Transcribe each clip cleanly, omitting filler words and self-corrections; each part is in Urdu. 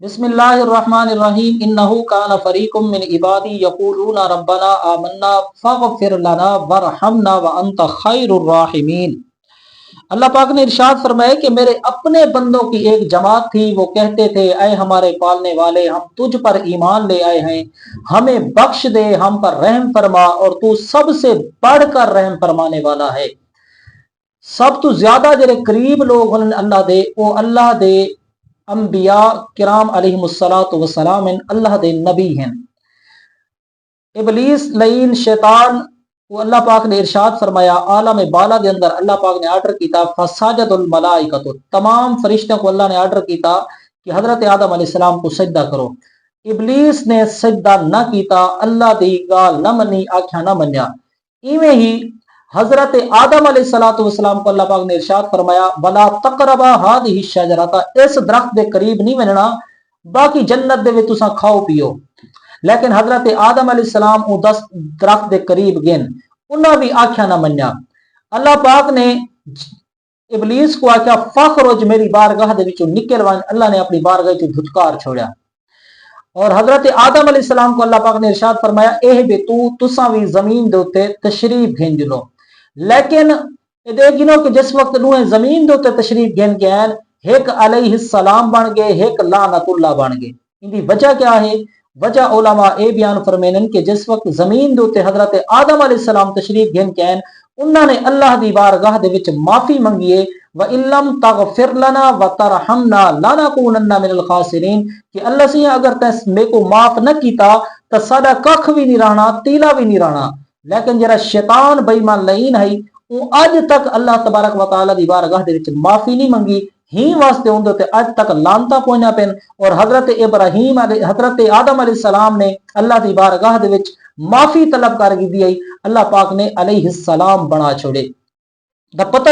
بسم اللہ الرحمن الرحیم انہو کان فریق من عبادی یقولون ربنا آمنا فاغفر لنا ورحمنا وانت خیر الراحمین۔ اللہ پاک نے ارشاد فرمایا کہ میرے اپنے بندوں کی ایک جماعت تھی، وہ کہتے تھے اے ہمارے پالنے والے، ہم تجھ پر ایمان لے آئے ہیں، ہمیں بخش دے، ہم پر رحم فرما، اور تو سب سے بڑھ کر رحم فرمانے والا ہے۔ سب تو زیادہ جڑے قریب لوگ اللہ دے وہ اللہ دے انبیاء کرام علیہم الصلوۃ والسلام اللہ دے نبی ہیں۔ ابلیس لعین شیطان وہ اللہ پاک نے ارشاد فرمایا عالم بالا دے اندر اللہ پاک نے آرڈر کیتا فسجد الملائکۃ، تمام فرشتوں کو اللہ نے آرڈر کیتا کہ حضرت آدم علیہ السلام کو سجدہ کرو۔ ابلیس نے سجدہ نہ کیتا، اللہ دی گال نہ منی، آکھیا نہ منیا۔ ایویں ہی حضرت آدم علیہ الصلوۃ والسلام کو اللہ پاک نے ارشاد فرمایا ولا تقربا هذه الشجرۃ، اس درخت دے قریب نہیں بننا، باقی جنت دے وچ تساں کھاؤ پیو، لیکن حضرت آدم علیہ السلام او 10 درخت دے قریب گن، انہاں بھی آکھیا نہ منیا۔ اللہ پاک نے ابلیس کو آکھیا فخرج میری بارگاہ دے وچوں نکل ون، اللہ نے اپنی بارگاہ وچوں دھتکار چھوڑیا۔ اور حضرت آدم علیہ السلام کو اللہ پاک نے ارشاد فرمایا اے بے تساں بھی زمین دے اوتے تشریف گھن لو، لیکن یہ گنو کہ جس وقت نوح زمین دے اوتے تشریف گھن کے آئے، ایک علیہ السلام بن گئے، ایک لعنت اللہ بن گئے۔ ان دی وجہ کیا ہے؟ وجہ علماء اے بیان فرمینن کہ جس وقت زمین دے اوتے حضرت آدم علیہ السلام تشریف گھن کے آئے، انہوں نے اللہ دی بارگاہ دے وچ معافی منگیے وَإِن لَّمْ تَغْفِرْ لَنَا وَتَرْحَمْنَا لَنَكُونَنَّ مِنَ الْخَاسِرِينَ، کہ اللہ سے اگر تے میں کو معاف نہ کیتا تو ساڈا ککھ بھی نہیں رہنا، تیلا بھی نہیں رہنا۔ لیکن جڑا شیطان بے ایمان لعین ہے وہ اج تک اللہ تبارک و تعالی دی بارگاہ دے وچ معافی نہیں منگی، ہی واسطے اون دے اج تک لعنتاں پوئیاں پین۔ اور حضرت ابراہیم حضرت آدم علیہ السلام نے اللہ دی بارگاہ دے وچ معافی طلب کر دی ہے، اللہ پاک نے علیہ السلام بنا چھوڑے۔ دا پتہ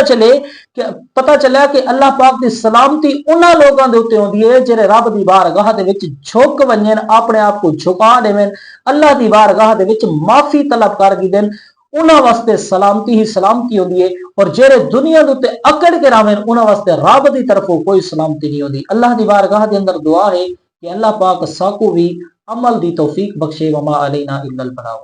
چلیا کہ اللہ پاک دی سلامتی انہاں لوگاں دے اوتے ہوندی ہے جڑے رب دی بارگاہ دے وچ جھک ونجن، اپنے آپ کو جھکا دیون، اللہ دی بارگاہ دے وچ معافی طلب کر دین، انہاں واسطے سلامتی ہی سلامتی ہوندی ہے۔ اور جڑے دنیا دے اوتے اکڑ کے راویں انہاں واسطے رب دی طرفوں کوئی سلامتی نہیں ہوندی۔ اللہ دی بارگاہ دے اندر دعا ہے کہ اللہ پاک ساکو بھی عمل دی توفیق بخشے، وما علینا الا البلاغ۔